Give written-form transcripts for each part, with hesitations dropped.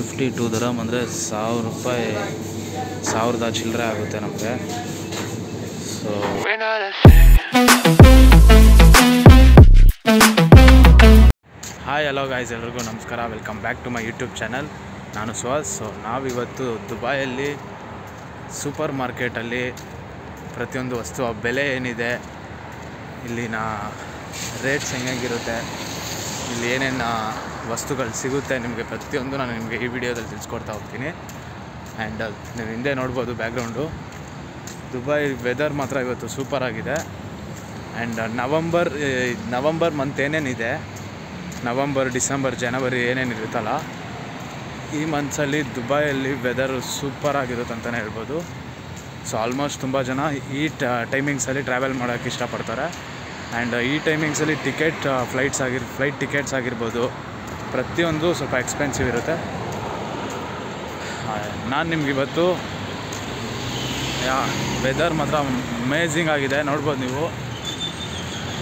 52 ದಿರಮ್ ಅಂದರೆ 1000 ರೂಪಾಯಿ, 1000 ಚಿಲ್ಲರೆ ಆಗುತ್ತೆ ನಮಗೆ. ಸೊ ಹಾಯ್ ಹಲೋ ಗಾಯ್ಸ್, ಎಲ್ರಿಗೂ ನಮಸ್ಕಾರ. Welcome back to my YouTube channel. ನಾನು ಸುಹಾಸ್. ಸೊ ನಾವಿವತ್ತು ದುಬೈಯಲ್ಲಿ ಸೂಪರ್ ಮಾರ್ಕೆಟಲ್ಲಿ ಪ್ರತಿಯೊಂದು ವಸ್ತು ಬೆಲೆ ಏನಿದೆ, ಇಲ್ಲಿನ ರೇಟ್ಸ್ ಹೆಂಗಿರುತ್ತೆ, ಇಲ್ಲಿ ಏನೇನು ವಸ್ತುಗಳು ಸಿಗುತ್ತೆ ನಿಮಗೆ ಪ್ರತಿಯೊಂದು ನಾನು ನಿಮಗೆ ಈ ವಿಡಿಯೋದಲ್ಲಿ ತಿಳಿಸ್ಕೊಡ್ತಾ ಹೋಗ್ತೀನಿ. ಆ್ಯಂಡ್ ನೀವು ಹಿಂದೆ ನೋಡ್ಬೋದು ಬ್ಯಾಕ್ಗ್ರೌಂಡು. ದುಬೈ ವೆದರ್ ಮಾತ್ರ ಇವತ್ತು ಸೂಪರ್ ಆಗಿದೆ. ಆ್ಯಂಡ್ ನವಂಬರ್ ಮಂತ್ ಏನೇನಿದೆ, ನವಂಬರ್, ಡಿಸೆಂಬರ್, ಜನವರಿ ಏನೇನಿರುತ್ತಲ್ಲ, ಈ ಮಂತ್ಸಲ್ಲಿ ದುಬೈಯಲ್ಲಿ ವೆದರ್ ಸೂಪರ್ ಆಗಿರುತ್ತೆ ಅಂತಲೇ ಹೇಳ್ಬೋದು. ಸೊ ಆಲ್ಮೋಸ್ಟ್ ತುಂಬ ಜನ ಈ ಟೈಮಿಂಗ್ಸಲ್ಲಿ ಟ್ರಾವೆಲ್ ಮಾಡೋಕ್ಕೆ ಇಷ್ಟಪಡ್ತಾರೆ. ಆ್ಯಂಡ್ ಈ ಟೈಮಿಂಗ್ಸಲ್ಲಿ ಫ್ಲೈಟ್ ಟಿಕೆಟ್ಸ್ ಆಗಿರ್ಬೋದು, ಪ್ರತಿಯೊಂದು ಸ್ವಲ್ಪ ಎಕ್ಸ್ಪೆನ್ಸಿವ್ ಇರುತ್ತೆ. ನಾನು ನಿಮಗಿವತ್ತು ವೆದರ್ ಮಾತ್ರ ಅಮೇಝಿಂಗ್ ಆಗಿದೆ, ನೋಡ್ಬೋದು ನೀವು,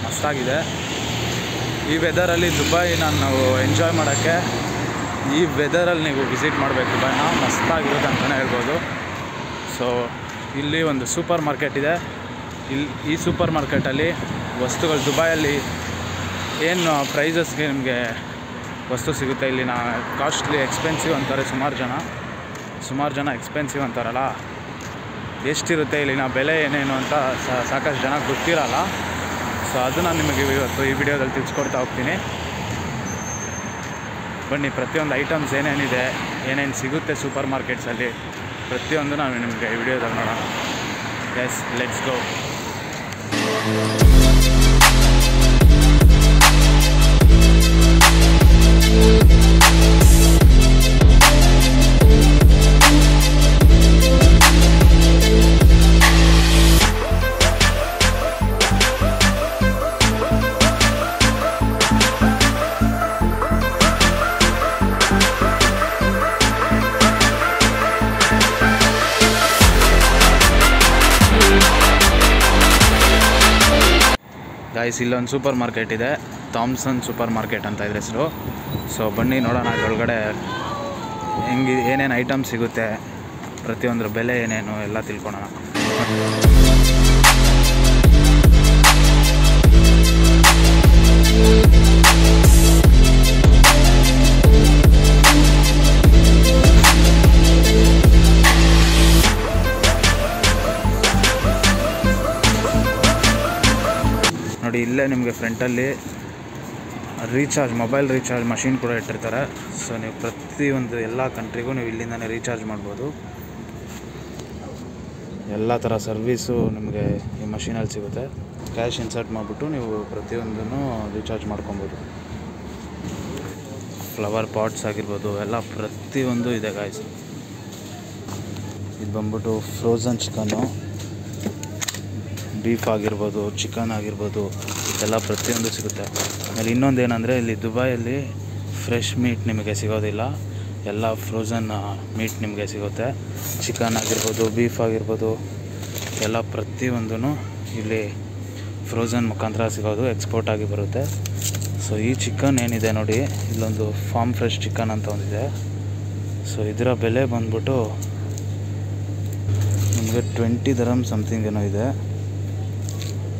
ಮಸ್ತಾಗಿದೆ. ಈ ವೆದರಲ್ಲಿ ನಾವು ಎಂಜಾಯ್ ಮಾಡೋಕ್ಕೆ ಈ ವೆದರಲ್ಲಿ ನೀವು ವಿಸಿಟ್ ಮಾಡಬೇಕು. ದುಬೈನ ಮಸ್ತಾಗಿರುತ್ತೆ ಅಂತಲೇ ಹೇಳ್ಬೋದು. ಸೊ ಇಲ್ಲಿ ಒಂದು ಸೂಪರ್ ಮಾರ್ಕೆಟ್ ಇದೆ. ಈ ಸೂಪರ್ ಮಾರ್ಕೆಟಲ್ಲಿ ವಸ್ತುಗಳು ದುಬೈಯಲ್ಲಿ ಏನು ಪ್ರೈಸಸ್ಗೆ ನಿಮಗೆ ವಸ್ತು ಸಿಗುತ್ತೆ. ಇಲ್ಲಿನ ಕಾಸ್ಟ್ಲಿ, ಎಕ್ಸ್ಪೆನ್ಸಿವ್ ಅಂತಾರೆ ಸುಮಾರು ಜನ ಎಕ್ಸ್ಪೆನ್ಸಿವ್ ಅಂತಾರಲ್ಲ, ಎಷ್ಟಿರುತ್ತೆ ಇಲ್ಲಿನ ಬೆಲೆ ಏನೇನು ಅಂತ ಸಾಕಷ್ಟು ಜನ ಗೊತ್ತಿರಲ್ಲ. ಸೊ ಅದು ನಾನು ನಿಮಗೆ ಇವತ್ತು ಈ ವಿಡಿಯೋದಲ್ಲಿ ತಿಳಿಸ್ಕೊಡ್ತಾ ಹೋಗ್ತೀನಿ. ಬನ್ನಿ, ಪ್ರತಿಯೊಂದು ಐಟಮ್ಸ್ ಏನೇನಿದೆ, ಏನೇನು ಸಿಗುತ್ತೆ ಸೂಪರ್ ಮಾರ್ಕೆಟ್ಸಲ್ಲಿ, ಪ್ರತಿಯೊಂದು ನಾನು ನಿಮಗೆ ಈ ವಿಡಿಯೋದಲ್ಲಿ ನೋಡೋಣ. Yes, let's go. ಗೈಸ್, ಇಲ್ಲೊಂದು ಸೂಪರ್ ಮಾರ್ಕೆಟ್ ಇದೆ, ಥಾಮ್ಸನ್ ಸೂಪರ್ ಮಾರ್ಕೆಟ್ ಅಂತ ಇದ್ರ ಹೆಸರು. ಸೊ ಬನ್ನಿ ನೋಡೋಣ ಇದರೊಳಗಡೆ ಏನೇನು ಐಟಮ್ ಸಿಗುತ್ತೆ, ಪ್ರತಿಯೊಂದರ ಬೆಲೆ ಏನೇನು ಎಲ್ಲ ತಿಳ್ಕೊಳ್ಳೋಣ. ನೋಡಿ, ಇಲ್ಲೇ ನಿಮಗೆ ಫ್ರಂಟಲ್ಲಿ ಮೊಬೈಲ್ ರೀಚಾರ್ಜ್ ಮಷಿನ್ ಕೂಡ ಇಟ್ಟಿರ್ತಾರೆ. ಸೊ ನೀವು ಪ್ರತಿಯೊಂದು ಎಲ್ಲ ಕಂಟ್ರಿಗೂ ನೀವು ಇಲ್ಲಿಂದನೇ ರೀಚಾರ್ಜ್ ಮಾಡ್ಬೋದು. ಎಲ್ಲ ಥರ ಸರ್ವೀಸು ನಿಮಗೆ ಈ ಮಷೀನಲ್ಲಿ ಸಿಗುತ್ತೆ. ಕ್ಯಾಶ್ ಇನ್ಸರ್ಟ್ ಮಾಡಿಬಿಟ್ಟು ನೀವು ಪ್ರತಿಯೊಂದನ್ನು ರೀಚಾರ್ಜ್ ಮಾಡ್ಕೊಬೋದು. ಫ್ಲವರ್ ಪಾಟ್ಸ್ ಆಗಿರ್ಬೋದು, ಎಲ್ಲ ಪ್ರತಿಯೊಂದು ಇದೆ ಗಾಯ್ಸ್. ಇದು ಬಂದ್ಬಿಟ್ಟು ಫ್ರೋಝನ್ ಚಿಕನ್ನು, ಬೀಫ್ ಆಗಿರ್ಬೋದು, ಚಿಕನ್ ಆಗಿರ್ಬೋದು, ಎಲ್ಲ ಪ್ರತಿಯೊಂದು ಸಿಗುತ್ತೆ. ಆಮೇಲೆ ಇನ್ನೊಂದು ಏನಂದರೆ, ಇಲ್ಲಿ ದುಬೈಯಲ್ಲಿ ಫ್ರೆಶ್ ಮೀಟ್ ನಿಮಗೆ ಸಿಗೋದಿಲ್ಲ, ಎಲ್ಲ ಫ್ರೋಝನ್ ಮೀಟ್ ನಿಮಗೆ ಸಿಗುತ್ತೆ. ಚಿಕನ್ ಆಗಿರ್ಬೋದು, ಬೀಫ್ ಆಗಿರ್ಬೋದು, ಎಲ್ಲ ಪ್ರತಿಯೊಂದೂ ಇಲ್ಲಿ ಫ್ರೋಝನ್ ಮುಖಾಂತರ ಸಿಗೋದು, ಎಕ್ಸ್ಪೋರ್ಟ್ ಆಗಿ ಬರುತ್ತೆ. ಸೊ ಈ ಚಿಕನ್ ಏನಿದೆ ನೋಡಿ, ಇಲ್ಲೊಂದು ಫಾರ್ಮ್ ಫ್ರೆಶ್ ಚಿಕನ್ ಅಂತ ಒಂದಿದೆ. ಸೊ ಇದರ ಬೆಲೆ ಬಂದ್ಬಿಟ್ಟು ನಿಮಗೆ 20 ದಿರಮ್ ಸಮಥಿಂಗ್ ಏನೋ ಇದೆ.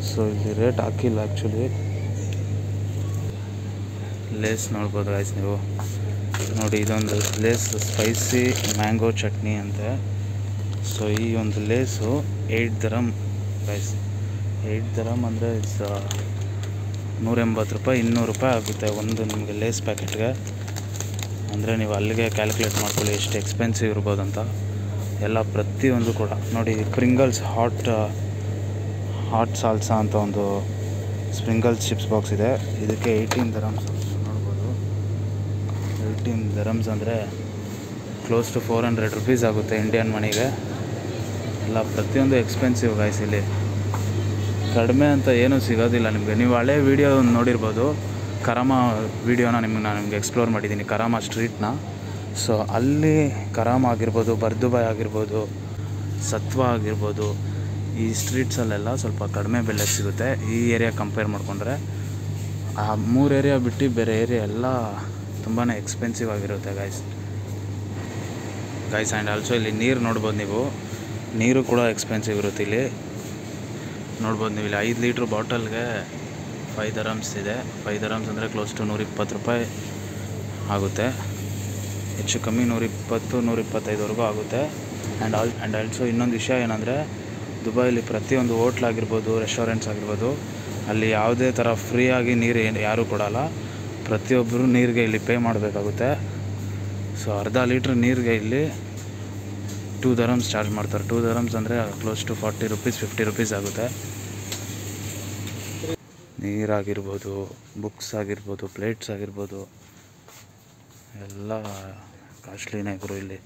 ಸೊ ಇಲ್ಲಿ ರೇಟ್ ಹಾಕಿಲ್ಲ ಆ್ಯಕ್ಚುಲಿ. ಲೇಸ್ ನೋಡ್ಬೋದು ಗೈಸ್ ನೀವು. ನೋಡಿ, ಇದೊಂದು ಲೇಸ್ ಸ್ಪೈಸಿ ಮ್ಯಾಂಗೋ ಚಟ್ನಿ ಅಂತೆ. ಸೊ ಈ ಒಂದು ಲೇಸು 8 ದಿರಮ್ ಗೈಸ್. 8 ದಿರಮ್ ಅಂದರೆ ಇಟ್ಸ್ 180 ರೂಪಾಯಿ, 200 ರೂಪಾಯಿ ಆಗುತ್ತೆ ಒಂದು ನಿಮಗೆ ಲೇಸ್ ಪ್ಯಾಕೆಟ್ಗೆ. ಅಂದರೆ ನೀವು ಅಲ್ಲಿಗೆ ಕ್ಯಾಲ್ಕುಲೇಟ್ ಮಾಡ್ಕೊಳ್ಳಿ ಎಷ್ಟು ಎಕ್ಸ್ಪೆನ್ಸಿವ್ ಇರ್ಬೋದು ಅಂತ. ಎಲ್ಲ ಪ್ರತಿಯೊಂದು ಕೂಡ ನೋಡಿ, ಪ್ರಿಂಗಲ್ಸ್ ಹಾಟ್ ಸಾಲ್ಸಾ ಅಂತ ಒಂದು ಸ್ಪ್ರಿಂಗಲ್ಸ್ ಚಿಪ್ಸ್ ಬಾಕ್ಸ್ ಇದೆ. ಇದಕ್ಕೆ 18 ದಿರಮ್ಸ್ ನೋಡ್ಬೋದು. 18 ದಿರಮ್ಸ್ ಅಂದರೆ ಕ್ಲೋಸ್ ಟು 400 ರುಪೀಸ್ ಆಗುತ್ತೆ ಇಂಡಿಯನ್ ಮನಿಗೆ. ಎಲ್ಲ ಪ್ರತಿಯೊಂದು ಎಕ್ಸ್ಪೆನ್ಸಿವ್ ಗಾಯ್ಸ್. ಇಲ್ಲಿ ಕಡಿಮೆ ಅಂತ ಏನೂ ಸಿಗೋದಿಲ್ಲ ನಿಮಗೆ. ನೀವು ಹಳೆ ವೀಡಿಯೋ ನೋಡಿರ್ಬೋದು, ಕರಾಮ ವೀಡಿಯೋನ ನಾನು ನಿಮಗೆ ಎಕ್ಸ್ಪ್ಲೋರ್ ಮಾಡಿದ್ದೀನಿ, ಕರಾಮ ಸ್ಟ್ರೀಟ್ನ. ಸೊ ಅಲ್ಲಿ ಕರಾಮ ಆಗಿರ್ಬೋದು, ಬರ್ದುಬಾಯ್ ಆಗಿರ್ಬೋದು, ಸತ್ವ ಆಗಿರ್ಬೋದು, ಈ ಸ್ಟ್ರೀಟ್ಸಲ್ಲೆಲ್ಲ ಸ್ವಲ್ಪ ಕಡಿಮೆ ಬೆಲೆಗೆ ಸಿಗುತ್ತೆ ಈ ಏರಿಯಾ ಕಂಪೇರ್ ಮಾಡಿಕೊಂಡ್ರೆ. ಆ 3 ಏರಿಯಾ ಬಿಟ್ಟು ಬೇರೆ ಏರಿಯಾ ಎಲ್ಲ ತುಂಬಾ ಎಕ್ಸ್ಪೆನ್ಸಿವ್ ಆಗಿರುತ್ತೆ ಗೈಸ್. ಗೈಸ್. ಆ್ಯಂಡ್ ಆಲ್ಸೋ ಇಲ್ಲಿ ನೀರು ನೋಡ್ಬೋದು ನೀವು, ನೀರು ಕೂಡ ಎಕ್ಸ್ಪೆನ್ಸಿವ್ ಇರುತ್ತೆ ಇಲ್ಲಿ. ನೋಡ್ಬೋದು ನೀವು ಇಲ್ಲಿ 5 ಲೀಟ್ರ್ ಬಾಟಲ್ಗೆ 5 dirhams ಇದೆ. 5 dirhams ಅಂದರೆ ಕ್ಲೋಸ್ ಟು 120 ರೂಪಾಯಿ ಆಗುತ್ತೆ, ಹೆಚ್ಚು ಕಮ್ಮಿ 120-125ವರೆಗೂ ಆಗುತ್ತೆ. ಆ್ಯಂಡ್ ಆಲ್ಸೋ ಇನ್ನೊಂದು ವಿಷಯ ಏನಂದರೆ, ದುಬೈಲಿ ಪ್ರತಿಯೊಂದು ಹೋಟ್ಲಾಗಿರ್ಬೋದು, ರೆಸ್ಟೋರೆಂಟ್ಸ್ ಆಗಿರ್ಬೋದು, ಅಲ್ಲಿ ಯಾವುದೇ ಥರ ಫ್ರೀಯಾಗಿ ನೀರು ಯಾರೂ ಕೊಡೋಲ್ಲ. ಪ್ರತಿಯೊಬ್ಬರು ನೀರಿಗೆ ಇಲ್ಲಿ ಪೇ ಮಾಡಬೇಕಾಗುತ್ತೆ. ಸೊ ಅರ್ಧ ಲೀಟ್ರ್ ನೀರಿಗೆ ಇಲ್ಲಿ 2 dirhams ಚಾರ್ಜ್ ಮಾಡ್ತಾರೆ. 2 dirhams ಅಂದರೆ ಕ್ಲೋಸ್ ಟು 40 ರೂಪೀಸ್ 50 ರೂಪೀಸ್ ಆಗುತ್ತೆ. ನೀರಾಗಿರ್ಬೋದು, ಬುಕ್ಸ್ ಆಗಿರ್ಬೋದು, ಪ್ಲೇಟ್ಸ್ ಆಗಿರ್ಬೋದು, ಎಲ್ಲ ಕಾಸ್ಟ್ಲಿನೇ ಗುರು ಇಲ್ಲಿ.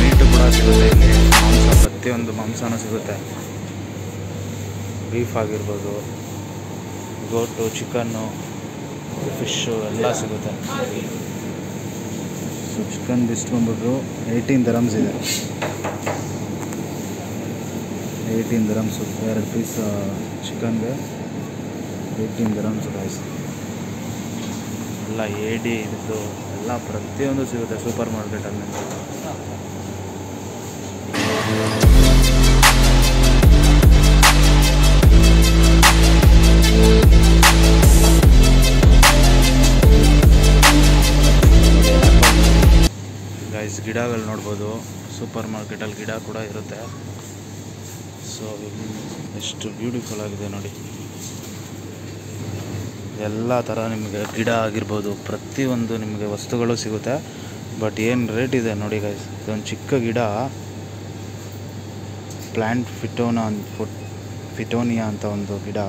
ಮೀಟು ಕೂಡ ಸಿಗುತ್ತೆ ಇಲ್ಲಿ, ಮಾಂಸ, ಪ್ರತಿಯೊಂದು ಮಾಂಸನೂ ಸಿಗುತ್ತೆ. ಬೀಫ್ ಆಗಿರ್ಬೋದು, ಗೋಟು, ಚಿಕನ್ನು, ಫಿಶ್ಶು ಎಲ್ಲ ಸಿಗುತ್ತೆ. ಸೊ ಚಿಕನ್ ಬಂದ್ಬಿಟ್ಟು 18 dirhams ಇದೆ. 18 dirhams 2 ಪೀಸ್ ಚಿಕನ್ಗೆ 18 dirhams ಗೈಸ್. ಎಲ್ಲ ಏಡಿ ಇದ್ದು ಎಲ್ಲ ಪ್ರತಿಯೊಂದು ಸಿಗುತ್ತೆ ಸೂಪರ್ ಮಾರ್ಕೆಟಲ್ಲಿ. ಗೈಸ್ ಗಿಡಗಳು ನೋಡ್ಬೋದು, ಸೂಪರ್ ಮಾರ್ಕೆಟಲ್ಲಿ ಗಿಡ ಕೂಡ ಇರುತ್ತೆ. ಸೊ ಎಷ್ಟು ಬ್ಯೂಟಿಫುಲ್ ಆಗಿದೆ ನೋಡಿ. ಎಲ್ಲ ಥರ ನಿಮಗೆ ಗಿಡ ಆಗಿರ್ಬೋದು, ಪ್ರತಿಯೊಂದು ನಿಮಗೆ ವಸ್ತುಗಳು ಸಿಗುತ್ತೆ. ಬಟ್ ಏನು ರೇಟ್ ಇದೆ ನೋಡಿ ಗೈಸ್. ಇದೊಂದು ಚಿಕ್ಕ ಗಿಡ, ಪ್ಲ್ಯಾಂಟ್ ಫಿಟೋನಿಯಾ ಅಂತ ಒಂದು ಗಿಡ.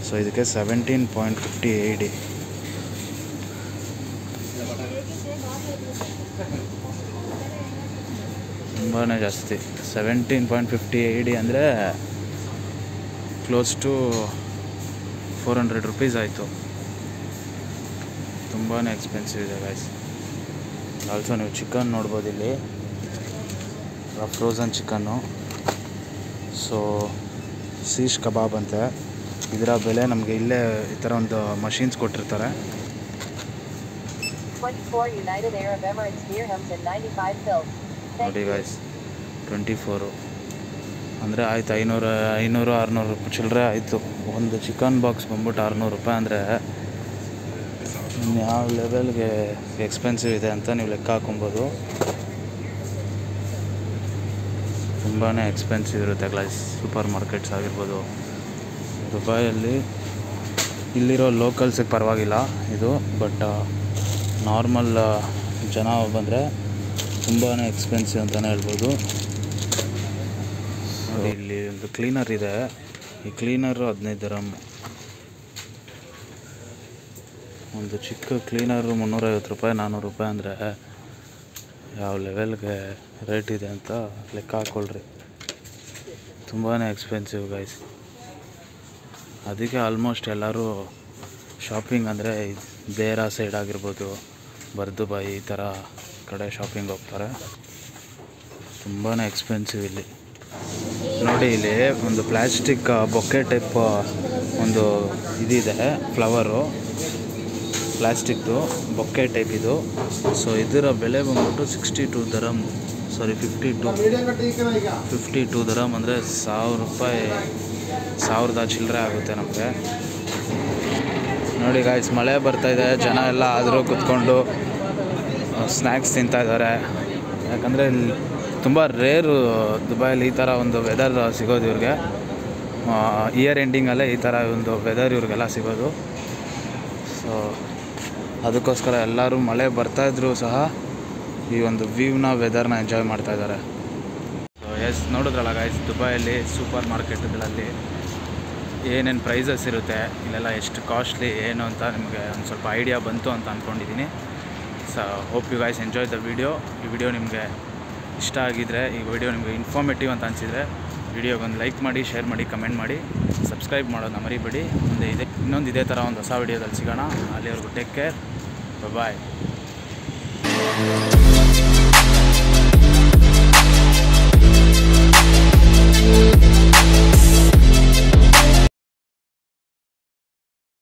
ಸೊ ಇದಕ್ಕೆ 17.50 AED. ತುಂಬಾ ಜಾಸ್ತಿ. 17.50 AED ಅಂದರೆ ಕ್ಲೋಸ್ ಟು 400 ರೂಪೀಸ್ ಆಯಿತು. ತುಂಬಾ ಎಕ್ಸ್ಪೆನ್ಸಿವ್ ಇದೆ ಗೈಸ್. ಆಲ್ಸೋ ನೀವು ಚಿಕನ್ ನೋಡ್ಬೋದು ಇಲ್ಲಿ, ಫ್ರೋಝನ್ ಚಿಕನ್ನು. ಸೊ ಶೀಶ್ ಕಬಾಬ್ ಅಂತೆ. ಇದರ ಬೆಲೆ ನಮಗೆ ಇಲ್ಲೇ ಈ ಥರ ಒಂದು ಮಷೀನ್ಸ್ ಕೊಟ್ಟಿರ್ತಾರೆ. 24 United Arab Emirates dirhams and 95 fils. ನೋಡಿ ಗೈಸ್, 24 ಅಂದರೆ ಆಯ್ತು 500-600 ಚಿಲ್ಲರೆ ಆಯಿತು. ಒಂದು ಚಿಕನ್ ಬಾಕ್ಸ್ ಬಂದ್ಬಿಟ್ಟು 600 ರೂಪಾಯಿ ಅಂದರೆ ಯಾವ ಲೆವೆಲ್ಗೆ ಎಕ್ಸ್ಪೆನ್ಸಿವ್ ಇದೆ ಅಂತ ನೀವು ಲೆಕ್ಕ ಹಾಕೊಬೋದು. ತುಂಬಾ ಎಕ್ಸ್ಪೆನ್ಸಿವ್ ಇರುತ್ತೆ ಗೈಸ್ ಸೂಪರ್ ಮಾರ್ಕೆಟ್ಸ್ ಆಗಿರ್ಬೋದು ದುಬೈಯಲ್ಲಿ. ಇಲ್ಲಿರೋ ಲೋಕಲ್ಸಿಗೆ ಪರವಾಗಿಲ್ಲ ಇದು, ಬಟ್ ನಾರ್ಮಲ್ ಜನ ಬಂದರೆ ತುಂಬಾ ಎಕ್ಸ್ಪೆನ್ಸಿವ್ ಅಂತಲೇ ಹೇಳ್ಬೋದು. ನೋಡಿ ಇಲ್ಲಿ ಒಂದು ಕ್ಲೀನರ್ ಇದೆ. ಈ ಕ್ಲೀನರು 15 dirham. ಒಂದು ಚಿಕ್ಕ ಕ್ಲೀನರು 350 ರೂಪಾಯಿ 400 ರೂಪಾಯಿ ಅಂದರೆ ಯಾವ ಲೆವೆಲ್ಗೆ ರೇಟ್ ಇದೆ ಅಂತ ಲೆಕ್ಕ ಹಾಕ್ಕೊಳ್ರಿ. ತುಂಬಾ ಎಕ್ಸ್ಪೆನ್ಸಿವ್ ಗೈಸ್. ಅದಕ್ಕೆ ಆಲ್ಮೋಸ್ಟ್ ಎಲ್ಲರೂ ಶಾಪಿಂಗ್ ಅಂದರೆ ದೇರಾ ಸೈಡ್ ಆಗಿರ್ಬೋದು, ಬರ್ದುಬಾಯಿ ಈ ಥರ ಕಡೆ ಶಾಪಿಂಗ್ ಹೋಗ್ತಾರೆ. ತುಂಬಾ ಎಕ್ಸ್ಪೆನ್ಸಿವ್ ಇಲ್ಲಿ. ನೋಡಿ ಇಲ್ಲಿ ಒಂದು ಪ್ಲ್ಯಾಸ್ಟಿಕ್ ಬೊಕ್ಕೆ ಟೈಪ್ ಒಂದು ಇದಿದೆ, ಫ್ಲವರು ಪ್ಲ್ಯಾಸ್ಟಿಕ್ದು ಬೊಕ್ಕೆ ಟೈಪ್ ಇದು. ಸೊ ಇದರ ಬೆಲೆ ಬಂದ್ಬಿಟ್ಟು 62 dirham, ಸಾರಿ 52 dirham ಅಂದರೆ 1000 ರೂಪಾಯಿ, 1000 ಚಿಲ್ಲರೆ ಆಗುತ್ತೆ ನಮಗೆ. ನೋಡಿ ಗಾಯ್ಸ್, ಮಳೆ ಬರ್ತಾಯಿದೆ, ಜನ ಎಲ್ಲ ಆದರೂ ಕೂತ್ಕೊಂಡು ಸ್ನ್ಯಾಕ್ಸ್ ತಿಂತಾಯಿದ್ದಾರೆ. ಯಾಕಂದರೆ ಇಲ್ಲಿ ತುಂಬ ರೇರು ದುಬೈಯಲ್ಲಿ ಈ ಥರ ಒಂದು ವೆದರ್ ಸಿಗೋದು ಇವ್ರಿಗೆ. ಇಯರ್ ಎಂಡಿಂಗಲ್ಲೇ ಈ ಥರ ಒಂದು ವೆದರ್ ಇವ್ರಿಗೆಲ್ಲ ಸಿಗೋದು. ಸೊ ಅದಕ್ಕೋಸ್ಕರ ಎಲ್ಲರೂ ಮಳೆ ಬರ್ತಾಯಿದ್ರು ಸಹ ಈ ಒಂದು ವ್ಯೂನ ವೆದರ್ನ ಎಂಜಾಯ್ ಮಾಡ್ತಾಯಿದ್ದಾರೆ. ಸೊ ನೋಡಿದ್ರಲ್ಲ ಗಾಯ್ಸ್, ದುಬೈಯಲ್ಲಿ ಸೂಪರ್ ಮಾರ್ಕೆಟ್ಗಳಲ್ಲಿ ಏನೇನು ಪ್ರೈಸಸ್ ಇರುತ್ತೆ, ಇಲ್ಲೆಲ್ಲ ಎಷ್ಟು ಕಾಸ್ಟ್ಲಿ ಏನು ಅಂತ ನಿಮಗೆ ಒಂದು ಸ್ವಲ್ಪ ಐಡಿಯಾ ಬಂತು ಅಂತ ಅಂದ್ಕೊಂಡಿದ್ದೀನಿ. So hope you guys enjoy the video. ಈ ವಿಡಿಯೋ ನಿಮಗೆ ಇಷ್ಟ ಆಗಿದರೆ, ಈ ವಿಡಿಯೋ ನಿಮಗೆ ಇನ್ಫಾರ್ಮೇಟಿವ್ ಅಂತ ಅನಿಸಿದರೆ ವಿಡಿಯೋಗೊಂದು ಲೈಕ್ ಮಾಡಿ, ಶೇರ್ ಮಾಡಿ, ಕಮೆಂಟ್ ಮಾಡಿ, ಸಬ್ಸ್ಕ್ರೈಬ್ ಮಾಡೋದನ್ನ ಮರಿಬೇಡಿ. ಇನ್ನೊಂದು ಇದೇ ಥರ ಒಂದು ಹೊಸ ವಿಡಿಯೋದಲ್ಲಿ ಸಿಗೋಣ. ಅಲ್ಲಿವರೆಗೂ ಟೇಕ್ ಕೇರ್, ಬಾಯ್.